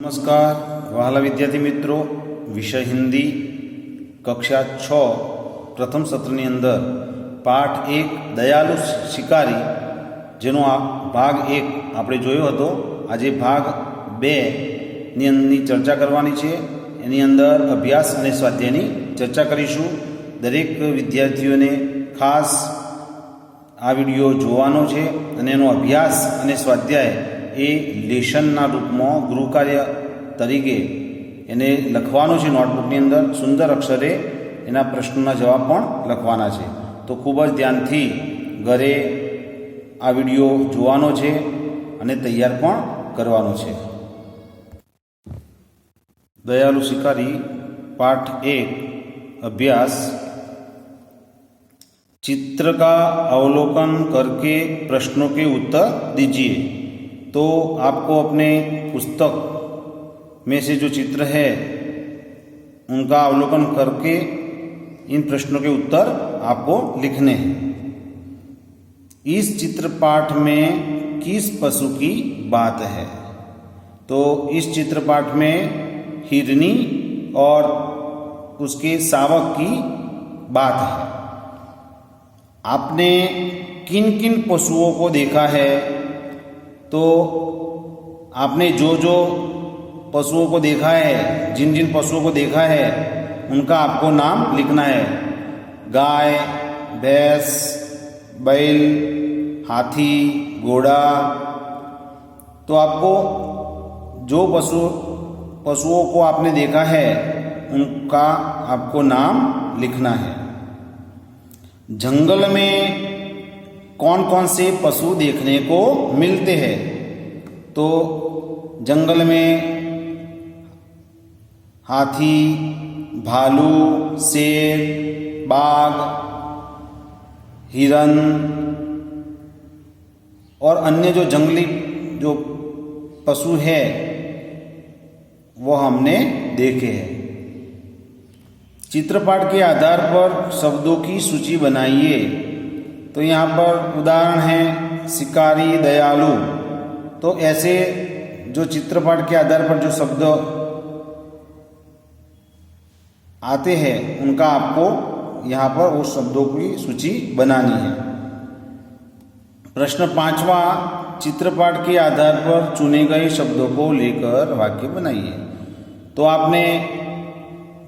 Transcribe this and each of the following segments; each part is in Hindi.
नमस्कार वहाला विद्यार्थी मित्रों, विषय हिंदी कक्षा 6 प्रथम सत्रनी अंदर पाठ 1 दयालु शिकारी जेनो भाग 1 આપણે જોયો હતો। આજે ભાગ 2 ની ચર્ચા કરવાની છે। એની અંદર અભ્યાસ અને સ્વાધ્યાયની ચર્ચા કરીશું। દરેક વિદ્યાર્થીઓને ખાસ આ વિડિયો જોવાનો છે અને એનો અભ્યાસ અને સ્વાધ્યાય એ લેશનના રૂપમાં ગૃહકાર્ય તરીકે એને લખવાનું છે। નોટબુકની અંદર સુંદર અક્ષરે એના પ્રશ્નોના જવાબ પણ લખવાના છે। તો ખૂબ જ ધ્યાનથી ઘરે આ વિડિયો જોવાનો છે અને તૈયાર પણ કરવાનો છે। दयालु शिकारी पाठ 1 अभ्यास। चित्र का अवलोकन करके प्रश्नों के उत्तर दीजिए। तो आपको अपने पुस्तक में से जो चित्र है उनका अवलोकन करके इन प्रश्नों के उत्तर आपको लिखने हैं। इस चित्र पाठ में किस पशु की बात है? तो इस चित्र पाठ में हिरनी और उसके शावक की बात है। आपने किन किन पशुओं को देखा है? तो आपने जो जो पशुओं को देखा है, जिन जिन पशुओं को देखा है उनका आपको नाम लिखना है। गाय, भैंस, बैल, हाथी, घोड़ा। तो आपको जो पशुओं को आपने देखा है उनका आपको नाम लिखना है। जंगल में कौन कौन से पशु देखने को मिलते हैं? तो जंगल में हाथी, भालू, शेर, बाघ, हिरन और अन्य जो जंगली जो पशु है वो हमने देखे हैं। चित्रपाठ के आधार पर शब्दों की सूची बनाइए। तो यहाँ पर उदाहरण है शिकारी, दयालु। तो ऐसे जो चित्रपाठ के आधार पर जो शब्द आते हैं उनका आपको यहाँ पर उस शब्दों की सूची बनानी है। प्रश्न 5वां, चित्रपाठ के आधार पर चुने गए शब्दों को लेकर वाक्य बनाइए। तो आपने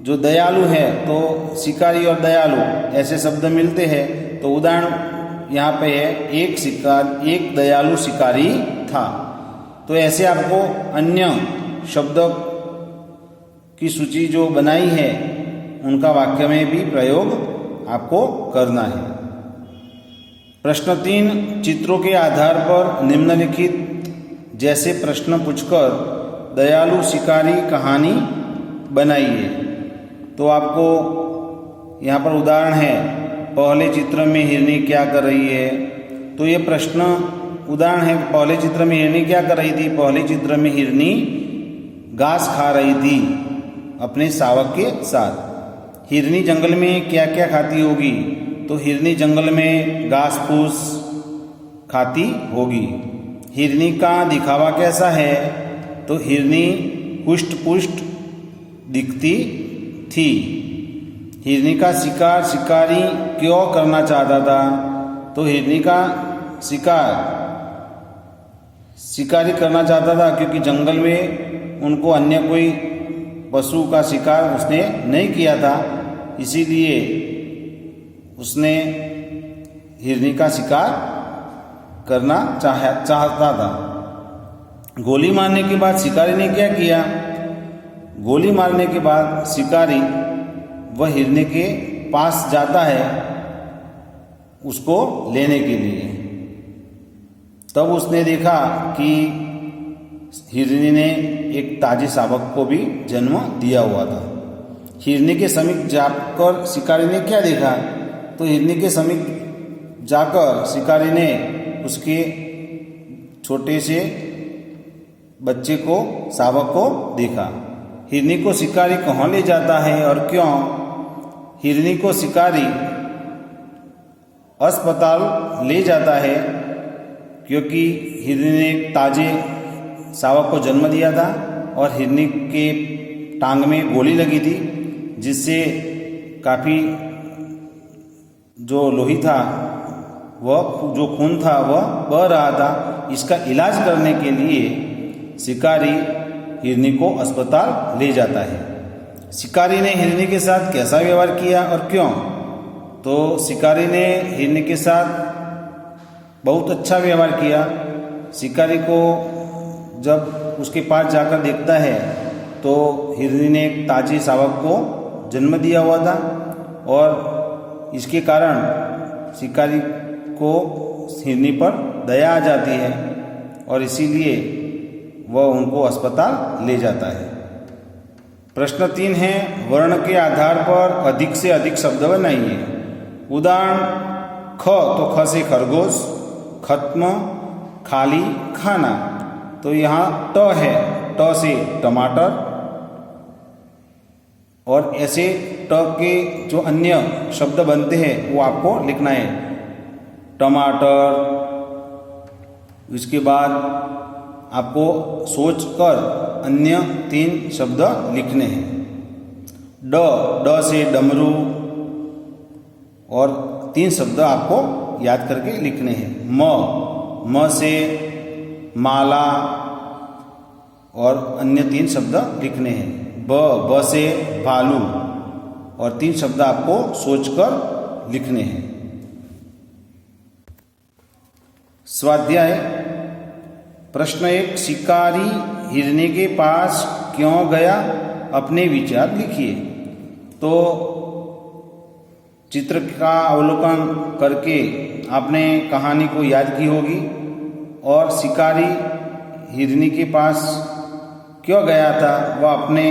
जो दयालु है तो शिकारी और दयालु ऐसे शब्द मिलते हैं। तो उदाहरण यहाँ पे है एक दयालु शिकारी था। तो ऐसे आपको अन्य शब्द की सूची जो बनाई है उनका वाक्य में भी प्रयोग आपको करना है। प्रश्न 3, चित्रों के आधार पर निम्नलिखित जैसे प्रश्न पूछकर दयालु शिकारी कहानी बनाइए। तो आपको यहाँ पर उदाहरण है, पहले चित्र में हिरनी क्या कर रही है? तो ये प्रश्न उदाहरण है, पहले चित्र में हिरनी क्या कर रही थी? पहले चित्र में हिरनी घास खा रही थी अपने शावक के साथ। हिरनी जंगल में क्या क्या खाती होगी? तो हिरनी जंगल में घास फूस खाती होगी। हिरनी का दिखावा कैसा है? तो हिरनी पुष्ट पुष्ट दिखती थी। हिरनी का शिकार शिकारी क्यों करना चाहता था? तो हिरनी का शिकार शिकारी करना चाहता था क्योंकि जंगल में उनको अन्य कोई पशु का शिकार उसने नहीं किया था, इसीलिए उसने हिरनी का शिकार करना चाहता था। गोली मारने के बाद शिकारी ने क्या किया? गोली मारने के बाद शिकारी वह हिरनी के पास जाता है उसको लेने के लिए। तब उसने देखा कि हिरनी ने एक ताजे शावक को भी जन्म दिया हुआ था। हिरनी के समीप जाकर शिकारी ने क्या देखा? तो हिरनी के समीप जाकर शिकारी ने उसके छोटे से बच्चे को, शावक को देखा। हिरनी को शिकारी कहाँ ले जाता है और क्यों? हिरनी को शिकारी अस्पताल ले जाता है क्योंकि हिरनी ने एक ताजे शावक को जन्म दिया था और हिरनी के टांग में गोली लगी थी, जिससे काफ़ी जो लोही था वह, जो खून था वह बह रहा था। इसका इलाज करने के लिए शिकारी हिरनी को अस्पताल ले जाता है। शिकारी ने हिरनी के साथ कैसा व्यवहार किया और क्यों? तो शिकारी ने हिरनी के साथ बहुत अच्छा व्यवहार किया। शिकारी को जब उसके पास जाकर देखता है तो हिरनी ने एक ताजे शावक को जन्म दिया हुआ था, और इसके कारण शिकारी को हिरनी पर दया आ जाती है और इसीलिए वह उनको अस्पताल ले जाता है। प्रश्न 3 है, वर्ण के आधार पर अधिक से अधिक शब्द बनाइए। उदाहरण, ख तो ख से खरगोश, खत्म, खाली, खाना। तो यहाँ ट है, ट से टमाटर, और ऐसे ट के जो अन्य शब्द बनते हैं वो आपको लिखना है। टमाटर, इसके बाद आपको सोचकर अन्य 3 शब्द लिखने हैं। ड से डमरू, और 3 शब्द आपको याद करके लिखने हैं। म से माला, और अन्य 3 शब्द लिखने हैं। ब से भालू, और 3 शब्द आपको सोचकर लिखने हैं। स्वाध्याय प्रश्न 1, शिकारी हिरनी के पास क्यों गया? अपने विचार लिखिए। तो चित्र का अवलोकन करके आपने कहानी को याद की होगी, और शिकारी हिरनी के पास क्यों गया था वह अपने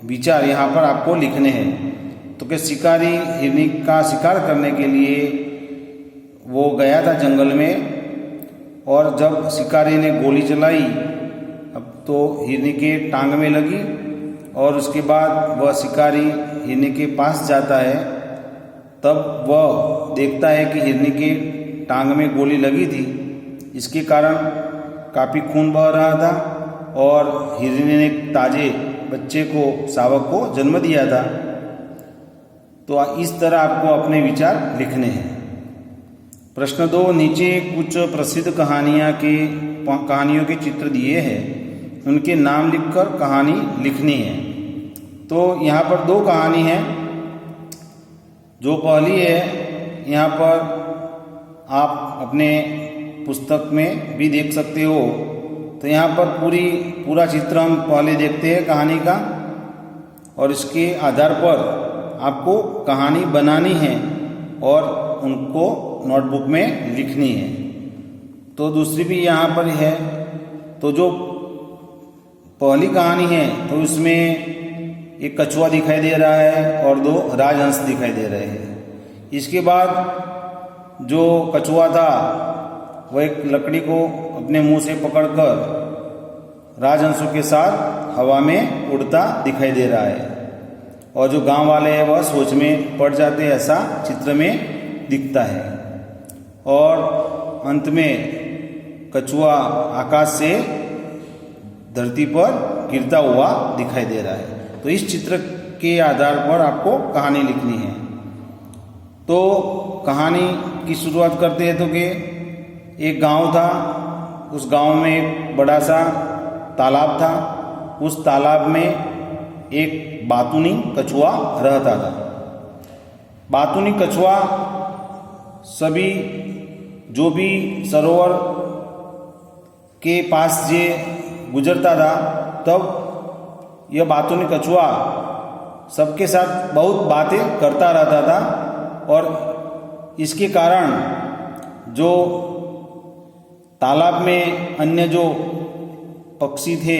विचार यहाँ पर आपको लिखने हैं। तो कि शिकारी हिरनी का शिकार करने के लिए वो गया था जंगल में, और जब शिकारी ने गोली चलाई अब तो हिरनी के टांग में लगी, और उसके बाद वह शिकारी हिरनी के पास जाता है। तब वह देखता है कि हिरनी के टांग में गोली लगी थी, इसके कारण काफ़ी खून बह रहा था, और हिरनी ने ताजे बच्चे को, शावक को जन्म दिया था। तो इस तरह आपको अपने विचार लिखने हैं। प्रश्न 2, नीचे कुछ प्रसिद्ध कहानियों के चित्र दिए हैं, उनके नाम लिखकर कहानी लिखनी है। तो यहाँ पर 2 कहानी है। जो पहली है, यहाँ पर आप अपने पुस्तक में भी देख सकते हो। तो यहाँ पर पूरा चित्र हम पहले देखते हैं कहानी का, और इसके आधार पर आपको कहानी बनानी है और उनको नोटबुक में लिखनी है। तो दूसरी भी यहाँ पर है। तो जो पहली कहानी है तो इसमें एक कछुआ दिखाई दे रहा है और 2 राजहंस दिखाई दे रहे हैं। इसके बाद जो कछुआ था वह एक लकड़ी को अपने मुंह से पकड़कर राजहंसों के साथ हवा में उड़ता दिखाई दे रहा है, और जो गांव वाले हैं वह सोच में पड़ जाते हैं, ऐसा चित्र में दिखता है। और अंत में कछुआ आकाश से धरती पर गिरता हुआ दिखाई दे रहा है। तो इस चित्र के आधार पर आपको कहानी लिखनी है। तो कहानी की शुरुआत करते हैं। तो कि एक गांव था, उस गांव में एक बड़ा सा तालाब था। उस तालाब में एक बातूनी कछुआ रहता था। बातूनी कछुआ सभी जो भी सरोवर के पास से गुजरता था, तब यह बातूनी कछुआ सबके साथ बहुत बातें करता रहता था, और इसके कारण जो तालाब में अन्य जो पक्षी थे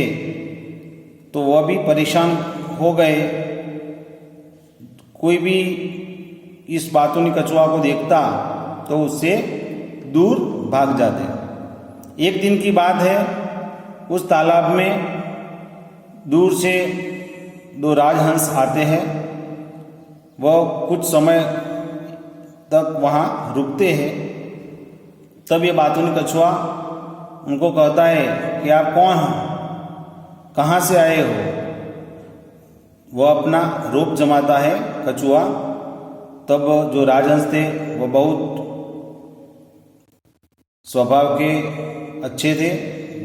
तो वह भी परेशान हो गए। कोई भी इस बातूनी कछुआ को देखता तो उससे दूर भाग जाते। एक दिन की बात है, उस तालाब में दूर से 2 राजहंस आते हैं। वह कुछ समय तक वहाँ रुकते हैं। तब ये बातूनी कछुआ उनको कहता है कि आप कौन हो? कहाँ से आए हो, वह अपना रोप जमाता है कछुआ। तब जो राजहंस थे वह बहुत स्वभाव के अच्छे थे।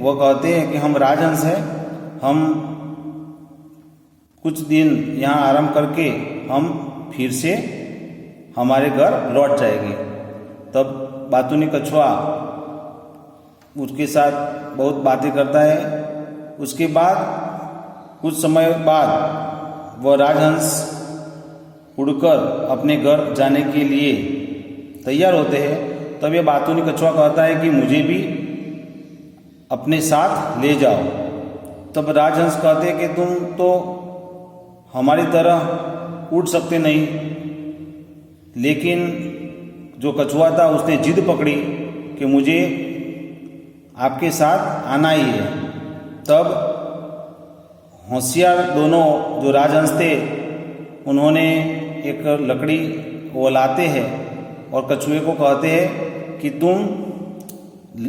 वह कहते हैं कि हम राजहंस हैं, हम कुछ दिन यहाँ आराम करके हम फिर से हमारे घर लौट जाएंगे। तब बातूनी कछुआ उसके साथ बहुत बातें करता है। उसके बाद कुछ समय बाद वह राजहंस उड़कर अपने घर जाने के लिए तैयार होते हैं। तब यह बातूनी कछुआ कहता है कि मुझे भी अपने साथ ले जाओ। तब राजहंस कहते हैं कि तुम तो हमारी तरह उड़ सकते नहीं। लेकिन जो कछुआ था उसने जिद पकड़ी कि मुझे आपके साथ आना ही है। तब होशियार दोनों जो राजहंस थे उन्होंने एक लकड़ी वो लाते हैं और कछुए को कहते हैं कि तुम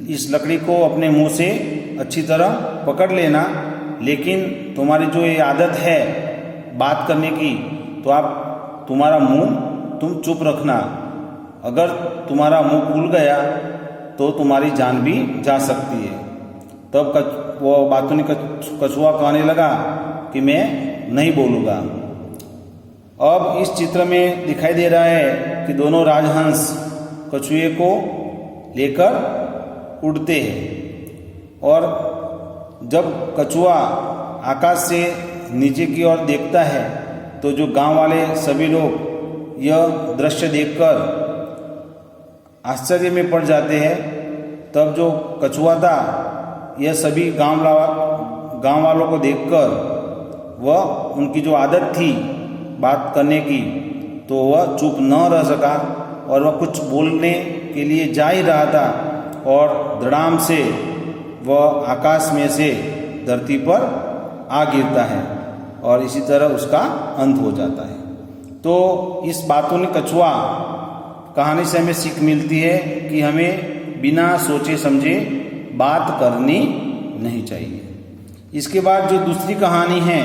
इस लकड़ी को अपने मुंह से अच्छी तरह पकड़ लेना, लेकिन तुम्हारी जो ये आदत है बात करने की, तो आप तुम्हारा मुंह तुम चुप रखना। अगर तुम्हारा मुंह खुल गया तो तुम्हारी जान भी जा सकती है। तब वो बातूनी कछुआ कहने लगा कि मैं नहीं बोलूँगा। अब इस चित्र में दिखाई दे रहा है कि दोनों राजहंस कछुए को लेकर उड़ते हैं और जब कछुआ आकाश से नीचे की ओर देखता है तो जो गांव वाले सभी लोग यह दृश्य देखकर आश्चर्य में पड़ जाते हैं। तब जो कछुआ था यह सभी गांव वालों को देखकर वह उनकी जो आदत थी बात करने की, तो वह चुप न रह सका और वह कुछ बोलने के लिए जा ही रहा था और धड़ाम से वह आकाश में से धरती पर आ गिरता है और इसी तरह उसका अंत हो जाता है। तो इस बातूनी कछुआ कहानी से हमें सीख मिलती है कि हमें बिना सोचे समझे बात करनी नहीं चाहिए। इसके बाद जो दूसरी कहानी है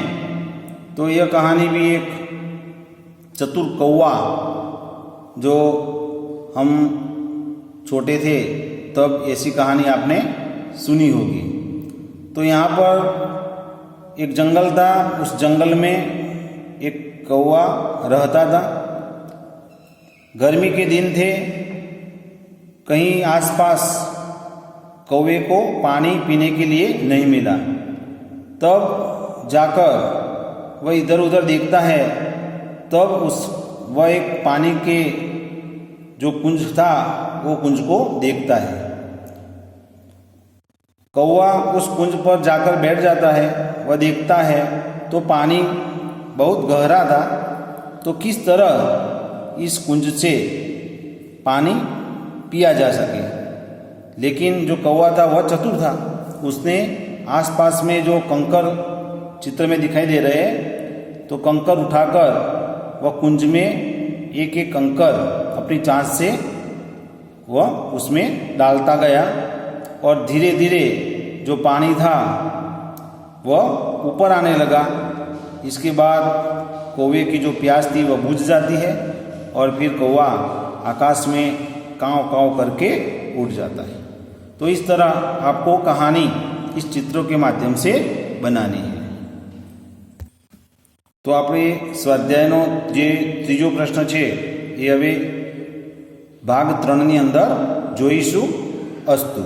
तो यह कहानी भी एक चतुर कौवा, जो हम छोटे थे तब ऐसी कहानी आपने सुनी होगी। तो यहाँ पर एक जंगल था, उस जंगल में एक कौवा रहता था। गर्मी के दिन थे, कहीं आसपास कौवे को पानी पीने के लिए नहीं मिला। तब जाकर वह इधर उधर देखता है, तब वह एक पानी के जो कुंज था वो कुंज को देखता है। कौवा उस कुंज पर जाकर बैठ जाता है। वह देखता है तो पानी बहुत गहरा था, तो किस तरह इस कुंज से पानी पिया जा सके। लेकिन जो कौवा था वह चतुर था, उसने आसपास में जो कंकर चित्र में दिखाई दे रहे हैं, तो कंकर उठाकर वह कुंज में एक एक कंकर अपनी चांच से वह उसमें डालता गया और धीरे धीरे जो पानी था वह ऊपर आने लगा। इसके बाद कौवे की जो प्यास थी वह बुझ जाती है और फिर कौवा आकाश में काँव काँव करके उड़ जाता है। तो इस तरह आपको कहानी इस चित्रों के माध्यम से बनानी है। तो આપણે સ્વાધ્યાયનો જે ત્રીજો પ્રશ્ન છે એ હવે ભાગ 3ની અંદર જોઈશું. અસ્તુ.